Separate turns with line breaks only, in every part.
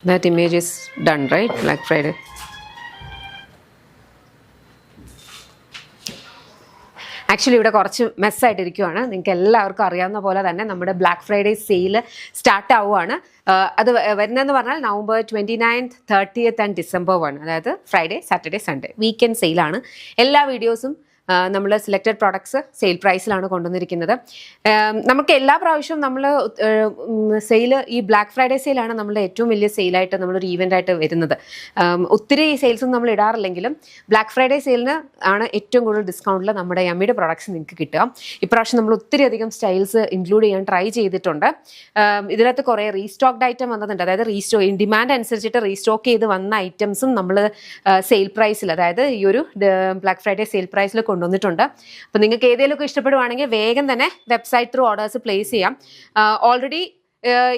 That image is done, right? Black Friday. Actually ഇവിടെ കുറച്ച് മെസ്സായിട്ടിരിക്കുവാണ്. നിങ്ങൾക്ക് എല്ലാവർക്കും അറിയാവുന്ന പോലെ തന്നെ നമ്മുടെ ബ്ലാക്ക് ഫ്രൈഡേ സെയിൽ സ്റ്റാർട്ട് ആവുകയാണ്. അത് വരുന്നതെന്ന് പറഞ്ഞാൽ November 29th, 30th and December 1, അതായത് ഫ്രൈഡേ, സാറ്റർഡേ, സൺഡേ വീക്കെൻഡ് സെയിലാണ്. എല്ലാ വീഡിയോസും നമ്മൾ സെലക്റ്റഡ് പ്രോഡക്ട്സ് സെയിൽ പ്രൈസിലാണ് കൊണ്ടുവന്നിരിക്കുന്നത്. നമുക്ക് എല്ലാ പ്രാവശ്യവും നമ്മൾ സെയിൽ ഈ ബ്ലാക്ക് ഫ്രൈഡേ സെയിലാണ് നമ്മളുടെ ഏറ്റവും വലിയ സെയിലായിട്ട് നമ്മളൊരു ഈവൻ്റ് ആയിട്ട് വരുന്നത്. ഒത്തിരി സെയിൽസൊന്നും നമ്മൾ ഇടാറില്ലെങ്കിലും ബ്ലാക്ക് ഫ്രൈഡേ സെയിലിന് ആണ് ഏറ്റവും കൂടുതൽ ഡിസ്കൗണ്ടിൽ നമ്മുടെ യമ്മിയുടെ പ്രോഡക്ട്സ് നിങ്ങൾക്ക് കിട്ടുക. ഇപ്രാവശ്യം നമ്മൾ ഒത്തിരി അധികം സ്റ്റൈൽസ് ഇൻക്ലൂഡ് ചെയ്യാൻ ട്രൈ ചെയ്തിട്ടുണ്ട്. ഇതിനകത്ത് കുറേ റീസ്റ്റോക്ഡ് ഐറ്റം വന്നിട്ടുണ്ട്. അതായത് ഡിമാൻഡ് അനുസരിച്ചിട്ട് റീസ്റ്റോക്ക് ചെയ്ത് വന്ന ഐറ്റംസും നമ്മൾ സെയിൽ പ്രൈസിൽ, അതായത് ഈ ഒരു ബ്ലാക്ക് ഫ്രൈഡേ സെയിൽ പ്രൈസിൽ കൊണ്ടുവന്നിട്ടുണ്ട്. അപ്പോൾ നിങ്ങൾക്ക് ഏതെങ്കിലുമൊക്കെ ഇഷ്ടപ്പെടുവാണെങ്കിൽ വേഗം തന്നെ വെബ്സൈറ്റ് ത്രൂ ഓർഡേഴ്സ് പ്ലേസ് ചെയ്യാം. ഓൾറെഡി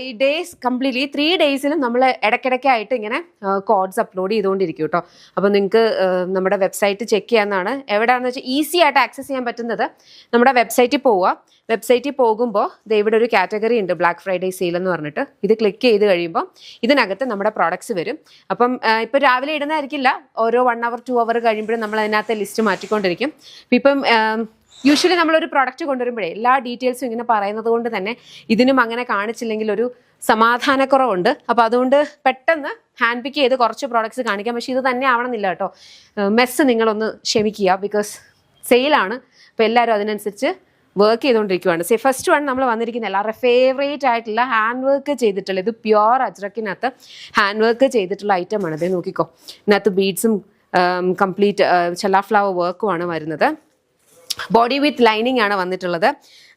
ഈ ഡേയ്സ് കംപ്ലീറ്റ്ലി 3 ഡേയ്സിലും നമ്മൾ ഇടയ്ക്കിടയ്ക്കായിട്ട് ഇങ്ങനെ കോഡ്സ് അപ്ലോഡ് ചെയ്തുകൊണ്ടിരിക്കും കേട്ടോ. അപ്പോൾ നിങ്ങൾക്ക് നമ്മുടെ വെബ്സൈറ്റ് ചെക്ക് ചെയ്യാവുന്നതാണ്. എവിടെയാണെന്ന് വെച്ചാൽ ഈസി ആയിട്ട് ആക്സസ് ചെയ്യാൻ പറ്റുന്നത് നമ്മുടെ വെബ്സൈറ്റിൽ പോവുക. വെബ്സൈറ്റിൽ പോകുമ്പോൾ ഇവിടെ ഒരു കാറ്റഗറി ഉണ്ട്, ബ്ലാക്ക് ഫ്രൈഡേ സെയിൽ എന്ന് പറഞ്ഞിട്ട്. ഇത് ക്ലിക്ക് ചെയ്ത് കഴിയുമ്പോൾ ഇതിനകത്ത് നമ്മുടെ പ്രോഡക്ട്സ് വരും. അപ്പം ഇപ്പോൾ രാവിലെ ഇടുന്നതായിരിക്കില്ല, ഓരോ 1 hour 2 hour കഴിയുമ്പോഴും നമ്മൾ അതിനകത്ത് ലിസ്റ്റ് മാറ്റിക്കൊണ്ടിരിക്കും. ഇപ്പം യൂഷ്വലി നമ്മളൊരു പ്രോഡക്റ്റ് കൊണ്ടുവരുമ്പോഴേ എല്ലാ ഡീറ്റെയിൽസും ഇങ്ങനെ പറയുന്നത് കൊണ്ട് തന്നെ ഇതിനും അങ്ങനെ കാണിച്ചില്ലെങ്കിൽ ഒരു സമാധാനക്കുറവുണ്ട്. അപ്പോൾ അതുകൊണ്ട് പെട്ടെന്ന് ഹാൻഡ് പിക്ക് ചെയ്ത് കുറച്ച് പ്രോഡക്ട്സ് കാണിക്കാം. പക്ഷേ ഇത് തന്നെ ആവണമെന്നില്ല കേട്ടോ. മെസ്സ് നിങ്ങളൊന്ന് ക്ഷമിക്കുക, ബിക്കോസ് സെയിലാണ്. അപ്പോൾ എല്ലാവരും അതിനനുസരിച്ച് വർക്ക് ചെയ്തുകൊണ്ടിരിക്കുകയാണ്. ഫസ്റ്റ് വൺ നമ്മൾ വന്നിരിക്കുന്ന എല്ലാവരുടെ ഫേവറേറ്റ് ആയിട്ടുള്ള ഹാൻഡ് വർക്ക് ചെയ്തിട്ടുള്ള, ഇത് പ്യുവർ അജ്രക്കിനകത്ത് ഹാൻഡ് വർക്ക് ചെയ്തിട്ടുള്ള ഐറ്റമാണ്. ഇത് നോക്കിക്കോ, ഇതിനകത്ത് ബീഡ്സും കംപ്ലീറ്റ് ചെല്ലാ ഫ്ലവർ വർക്കുമാണ് വരുന്നത്. ബോഡി വിത്ത് ലൈനിങ് ആണ് വന്നിട്ടുള്ളത്.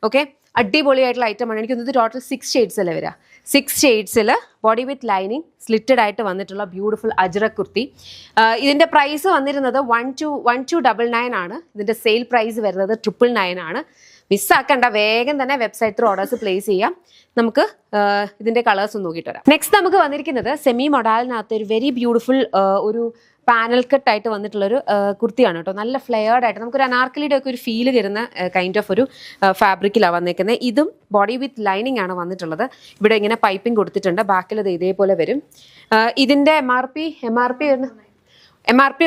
ഓക്കെ, അടിപൊളിയായിട്ടുള്ള ഐറ്റമാണ്. എനിക്ക് തോന്നുന്നത് ടോട്ടൽ 6 ഷെയ്ഡ്സ് അല്ലേ വരിക. 6 ഷെയ്ഡ്സിൽ ബോഡി വിത്ത് ലൈനിങ് സ്ലിറ്റഡ് ആയിട്ട് വന്നിട്ടുള്ള ബ്യൂട്ടിഫുൾ അജ്രക് കുർത്തി. ഇതിൻ്റെ പ്രൈസ് വന്നിരുന്നത് 1299 ആണ്. ഇതിൻ്റെ സെയിൽ പ്രൈസ് വരുന്നത് 999 ആണ്. മിസ്സാക്കണ്ട, വേഗം തന്നെ വെബ്സൈറ്റ് ത്രൂ ഓർഡേഴ്സ് പ്ലേസ് ചെയ്യാം. നമുക്ക് ഇതിൻ്റെ കളേഴ്സ് നോക്കിയിട്ട് വരാം. നെക്സ്റ്റ് നമുക്ക് വന്നിരിക്കുന്നത് സെമി മൊഡാലിനകത്ത് ഒരു വെരി ബ്യൂട്ടിഫുൾ ഒരു പാനൽ കട്ട് ആയിട്ട് വന്നിട്ടുള്ളൊരു കുർത്തിയാണ് കേട്ടോ. നല്ല ഫ്ലെയർഡ് ആയിട്ട് നമുക്കൊരു അനാർക്കലിയുടെ ഒക്കെ ഒരു ഫീല് തരുന്ന കൈൻഡ് ഓഫ് ഒരു ഫാബ്രിക്കിലാണ് വന്നിരിക്കുന്നത്. ഇതും ബോഡി വിത്ത് ലൈനിങ് ആണ് വന്നിട്ടുള്ളത്. ഇവിടെ ഇങ്ങനെ പൈപ്പിംഗ് കൊടുത്തിട്ടുണ്ട്. ബാക്കിൽ ഇത് ഇതേപോലെ വരും. ഇതിൻ്റെ എം ആർ പി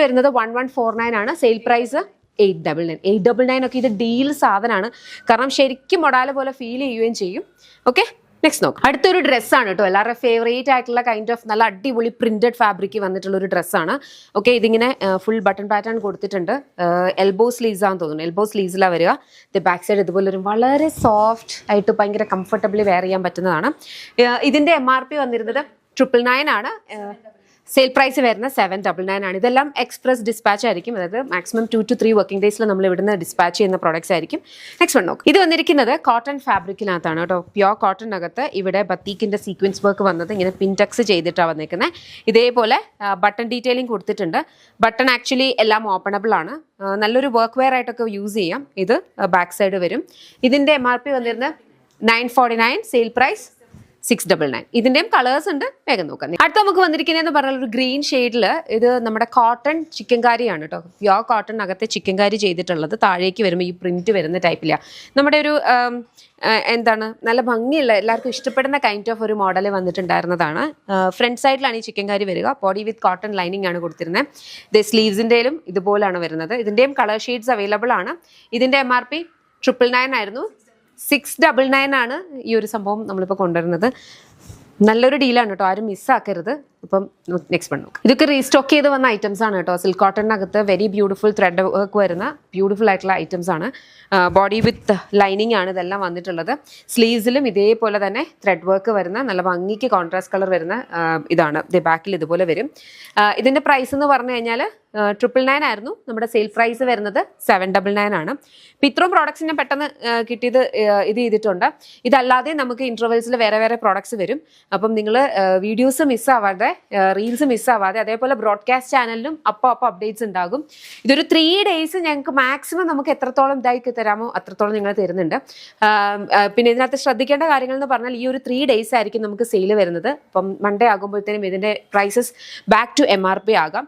വരുന്നത് 1149 ആണ്. സെയിൽ പ്രൈസ് 899 ഒക്കെ. ഇത് ഡീൽ സാധനമാണ്, കാരണം ശരിക്കും മൊഡാല പോലെ ഫീൽ ചെയ്യുകയും ചെയ്യും. ഓക്കെ, നെക്സ്റ്റ് നോക്കാം. അടുത്തൊരു ഡ്രസ്സാണ് കേട്ടോ. എല്ലാവരുടെ ഫേവറേറ്റ് ആയിട്ടുള്ള കൈൻഡ് ഓഫ് നല്ല അടിപൊളി പ്രിന്റഡ് ഫാബ്രിക് വന്നിട്ടുള്ള ഒരു ഡ്രസ്സാണ്. ഓക്കെ, ഇതിങ്ങനെ ഫുൾ ബട്ടൺ പാറ്റേൺ കൊടുത്തിട്ടുണ്ട്. എൽബോ സ്ലീവ്സ് ആണെന്ന് തോന്നുന്നു. എൽബോ സ്ലീവ്സിലാണ് വരിക. ഇത് ബാക്ക് സൈഡ് ഇതുപോലെ ഒരു വളരെ സോഫ്റ്റ് ആയിട്ട് ഭയങ്കര കംഫർട്ടബിളി വെയർ ചെയ്യാൻ പറ്റുന്നതാണ്. ഇതിൻ്റെ MRP വന്നിരുന്നത് 999 ആണ്. സെയിൽ പ്രൈസ് വരുന്നത് 799 ആണ്. ഇതെല്ലാം എക്സ്പ്രസ് ഡിസ്പാച്ച് ആയിരിക്കും. അതായത് മാക്സിമം 2 to 3 വർക്കിംഗ് ഡേയ്സിൽ നമ്മൾ ഇവിടുന്ന് ഡിസ്പാച്ച് ചെയ്യുന്ന പ്രോഡക്ട്സ് ആയിരിക്കും. നെക്സ്റ്റ് വൺ നോക്കാം. ഇത് വന്നിരിക്കുന്നത് കോട്ടൺ ഫാബ്രിക്കിനകത്താണ് കേട്ടോ. പ്യോർ കോട്ടണിനകത്ത് ഇവിടെ ബത്തീക്കിൻ്റെ സീക്വൻസ് വർക്ക് വന്നത് ഇങ്ങനെ പിൻടക്സ് ചെയ്തിട്ടാണ് വന്നിരിക്കുന്നത്. ഇതേപോലെ ബട്ടൺ ഡീറ്റെയിലിംഗ് കൊടുത്തിട്ടുണ്ട്. ബട്ടൺ ആക്ച്വലി എല്ലാം ഓപ്പണബിൾ ആണ്. നല്ലൊരു വർക്ക് വെയർ ആയിട്ടൊക്കെ യൂസ് ചെയ്യാം. ഇത് ബാക്ക് സൈഡ് വരും. ഇതിൻ്റെ MRP വന്നിരുന്നത് 949. Sale price 699. ഇതിൻ്റെയും കളേഴ്സ് ഉണ്ട്, വേഗം നോക്കാം. അടുത്ത നമുക്ക് വന്നിരിക്കുന്നതെന്ന് പറഞ്ഞാൽ ഒരു ഗ്രീൻ ഷെയ്ഡിൽ ഇത് നമ്മുടെ കോട്ടൺ ചിക്കൻ കാരിയാണ് കേട്ടോ. പ്യോർ കോട്ടണിനകത്ത് ചിക്കൻ കാരി ചെയ്തിട്ടുള്ളത്. താഴേക്ക് വരുമ്പോൾ ഈ പ്രിന്റ് വരുന്ന ടൈപ്പിലാണ്. നമ്മുടെ ഒരു എന്താണ് നല്ല ഭംഗിയുള്ള എല്ലാവർക്കും ഇഷ്ടപ്പെടുന്ന കൈൻഡ് ഓഫ് ഒരു മോഡൽ വന്നിട്ടുണ്ടായിരുന്നതാണ്. ഫ്രണ്ട് സൈഡിലാണ് ഈ ചിക്കൻ കാരി വരിക. ബോഡി വിത്ത് കോട്ടൺ ലൈനിങ് ആണ് കൊടുത്തിരുന്നത്. ഇത് സ്ലീവ്സിൻ്റെയിലും ഇതുപോലാണ് വരുന്നത്. ഇതിൻ്റെയും കളർ ഷെയ്ഡ്സ് അവൈലബിൾ ആണ്. ഇതിൻ്റെ MRP 999 ആയിരുന്നു. 699 ആണ് ഈ ഒരു സംഭവം നമ്മളിപ്പോൾ കൊണ്ടുവരുന്നത്. നല്ലൊരു ഡീലാണ് കേട്ടോ, ആരും മിസ്സാക്കരുത്. അപ്പം നെക്സ്റ്റ് വൺ നോക്കാം. ഇതൊക്കെ റീസ്റ്റോക്ക് ചെയ്ത് വന്ന ഐറ്റംസ് ആണ് കേട്ടോ. സിൽക്ക് കോട്ടണിനകത്ത് വെരി ബ്യൂട്ടിഫുൾ ത്രെഡ് വർക്ക് വരുന്ന ബ്യൂട്ടിഫുൾ ആയിട്ടുള്ള ഐറ്റംസ് ആണ്. ബോഡി വിത്ത് ലൈനിങ് ആണ് ഇതെല്ലാം വന്നിട്ടുള്ളത്. സ്ലീവ്സിലും ഇതേപോലെ തന്നെ ത്രെഡ് വർക്ക് വരുന്ന നല്ല ഭംഗിക്ക് കോൺട്രാസ്റ്റ് കളർ വരുന്ന ഇതാണ്. ബാക്കിൽ ഇതുപോലെ വരും. ഇതിൻ്റെ പ്രൈസ് എന്ന് പറഞ്ഞു കഴിഞ്ഞാൽ 999 ആയിരുന്നു. നമ്മുടെ സെയിൽ പ്രൈസ് വരുന്നത് 799 ആണ്. ഇപ്പം ഇത്രയും പ്രോഡക്ട്സിനെ പെട്ടെന്ന് കിട്ടിയത് ഇത് ചെയ്തിട്ടുണ്ട്. ഇതല്ലാതെ നമുക്ക് ഇൻ്റർവെൽസിൽ വേറെ വേറെ പ്രോഡക്ട്സ് വരും. അപ്പം നിങ്ങൾ വീഡിയോസ് മിസ്സാവാതെ, റീൽസ് മിസ്സാവാതെ, അതേപോലെ ബ്രോഡ്കാസ്റ്റ് ചാനലിലും അപ്പോൾ അപ്ഡേറ്റ്സ് ഉണ്ടാകും. ഇതൊരു 3 ഡേയ്സ് ഞങ്ങൾക്ക് മാക്സിമം നമുക്ക് എത്രത്തോളം ഇതാക്കി തരാമോ അത്രത്തോളം നിങ്ങൾ തരുന്നുണ്ട്. പിന്നെ ഇതിനകത്ത് ശ്രദ്ധിക്കേണ്ട കാര്യങ്ങൾ എന്ന് പറഞ്ഞാൽ ഈ ഒരു 3 ഡേയ്സ് ആയിരിക്കും നമുക്ക് സെയിൽ വരുന്നത്. അപ്പം മൺഡേ ആകുമ്പോഴത്തേനും ഇതിൻ്റെ പ്രൈസസ് ബാക്ക് ടു MRP ആകാം.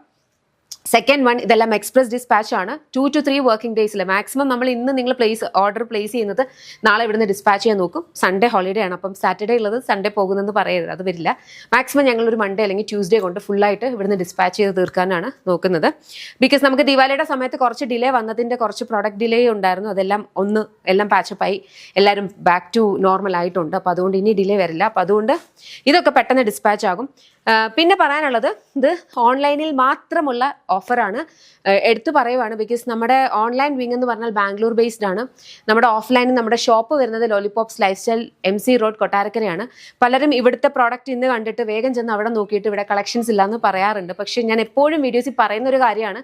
സെക്കൻഡ് വൺ, ഇതെല്ലാം എക്സ്പ്രസ് ഡിസ്പാച്ച് ആണ്. 2 to 3 വർക്കിംഗ് ഡേയ്സിൽ മാക്സിമം നമ്മൾ ഇന്ന് നിങ്ങൾ ഓർഡർ പ്ലേസ് ചെയ്യുന്നത് നാളെ ഇവിടുന്ന് ഡിസ്പാച്ച് ചെയ്യാൻ നോക്കും. സൺഡേ ഹോളിഡേ ആണ്, അപ്പം സാറ്റർഡേ ഉള്ളത് സൺഡേ പോകുന്നെന്ന് പറയരുത്, അത് വരില്ല. മാക്സിമം ഞങ്ങളൊരു മൺഡേ അല്ലെങ്കിൽ ട്യൂസ്ഡേ കൊണ്ട് ഫുള്ളായിട്ട് ഇവിടുന്ന് ഡിസ്പാച്ച് ചെയ്ത് തീർക്കാനാണ് നോക്കുന്നത്. ബിക്കോസ് നമുക്ക് ദിവാലിയുടെ സമയത്ത് കുറച്ച് ഡിലേ വന്നതിൻ്റെ കുറച്ച് പ്രോഡക്റ്റ് ഡിലേ ഉണ്ടായിരുന്നു. അതെല്ലാം എല്ലാം പാച്ചപ്പായി എല്ലാവരും ബാക്ക് ടു നോർമൽ ആയിട്ടുണ്ട്. അപ്പോൾ അതുകൊണ്ട് ഇനി ഡിലേ വരില്ല. അപ്പോൾ അതുകൊണ്ട് ഇതൊക്കെ പെട്ടെന്ന് ഡിസ്പാച്ച് ആകും. പിന്നെ പറയാനുള്ളത്, ഇത് ഓൺലൈനിൽ മാത്രമുള്ള ഓഫറാണ്. എടുത്തു പറയുവാണ്, ബിക്കോസ് നമ്മുടെ ഓൺലൈൻ വിങ് എന്ന് പറഞ്ഞാൽ ബാംഗ്ലൂർ ബേസ്ഡ് ആണ്. നമ്മുടെ ഓഫ്ലൈനിൽ നമ്മുടെ ഷോപ്പ് വരുന്നത് lollipops lifestyle MC road കൊട്ടാരക്കരയാണ്. പലരും ഇവിടുത്തെ പ്രോഡക്റ്റ് ഇന്ന് കണ്ടിട്ട് വേഗം ചെന്ന് അവിടെ നോക്കിയിട്ട് ഇവിടെ കളക്ഷൻസ് ഇല്ലയെന്ന് പറയാറുണ്ട്. പക്ഷേ ഞാൻ എപ്പോഴും വീഡിയോസിൽ പറയുന്ന ഒരു കാര്യമാണ്,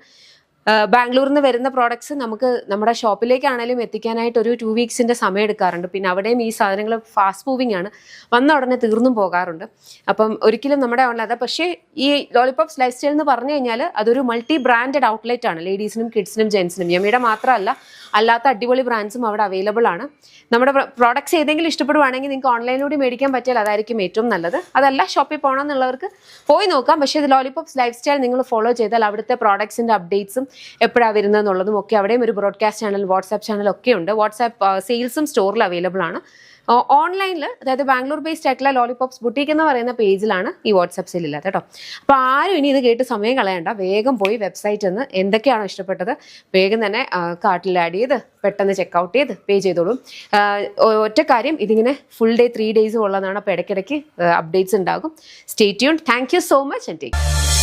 ബാംഗ്ലൂരിൽ നിന്ന് വരുന്ന പ്രോഡക്ട്സ് നമുക്ക് നമ്മുടെ ഷോപ്പിലേക്കാണെങ്കിലും എത്തിക്കാനായിട്ട് ഒരു 2 വീക്സിൻ്റെ സമയം എടുക്കാറുണ്ട്. പിന്നെ അവിടെയും ഈ സാധനങ്ങൾ ഫാസ്റ്റ് മൂവിങ് ആണ്, വന്ന ഉടനെ തീർന്നും പോകാറുണ്ട്. അപ്പം ഒരിക്കലും നമ്മുടെ ഓൺലൈൻ പക്ഷേ ഈ ലോലിപോപ്സ് ലൈഫ് സ്റ്റൈൽ എന്ന് പറഞ്ഞു കഴിഞ്ഞാൽ അതൊരു മൾട്ടി ബ്രാൻഡഡ് ഔട്ട്ലെറ്റ് ആണ്. ലേഡീസിനും കിഡ്സിനും ജെൻസിനും യമ്മിയുടെ മാത്രമല്ല, അല്ലാത്ത അടിപൊളി ബ്രാൻഡ്സും അവിടെ അവൈലബിൾ ആണ്. നമ്മുടെ പ്രോഡക്ട്സ് ഏതെങ്കിലും ഇഷ്ടപ്പെടുവാണെങ്കിൽ നിങ്ങൾക്ക് ഓൺലൈനിലൂടെ മേടിക്കാൻ പറ്റിയാൽ അതായിരിക്കും ഏറ്റവും നല്ലത്. അതല്ല ഷോപ്പിൽ പോകണം എന്നുള്ളവർക്ക് പോയി നോക്കാം. പക്ഷേ ഇത് ലോലിപോപ്സ് ലൈഫ് സ്റ്റൈൽ നിങ്ങൾ ഫോളോ ചെയ്താൽ അവിടുത്തെ പ്രോഡക്ട്സിൻ്റെ അപ്ഡേറ്റ്സും എപ്പോഴാണ് വരുന്നത് എന്നുള്ളതും ഒക്കെ അവിടെയും ഒരു ബ്രോഡ്കാസ്റ്റ് ചാനൽ, വാട്സാപ്പ് ചാനൽ ഒക്കെ ഉണ്ട്. വാട്സാപ്പ് സെയിൽസും സ്റ്റോറിൽ അവൈലബിൾ ആണ്. ഓൺലൈനിൽ, അതായത് ബാംഗ്ലൂർ ബേസ്ഡ് ആയിട്ടുള്ള ലോലിപോപ്സ് ബുട്ടീക്ക് എന്ന് പറയുന്ന പേജിലാണ് ഈ വാട്സാപ്പ് സെയിൽ ഇല്ലാത്ത കേട്ടോ. അപ്പോൾ ആരും ഇനി ഇത് കേട്ട് സമയം കളയണ്ട, വേഗം പോയി വെബ്സൈറ്റിൽ നിന്ന് എന്തൊക്കെയാണോ ഇഷ്ടപ്പെട്ടത് വേഗം തന്നെ കാർട്ടിൽ ആഡ് ചെയ്ത് പെട്ടെന്ന് ചെക്കൗട്ട് ചെയ്ത് പേ ചെയ്തോളും. ഒറ്റ കാര്യം, ഇതിങ്ങനെ ഫുൾ ഡേ 3 days ഉള്ളതാണ്. അപ്പോൾ ഇടയ്ക്കിടയ്ക്ക് അപ്ഡേറ്റ്സ് ഉണ്ടാകും. Stay tuned. Thank you so much and take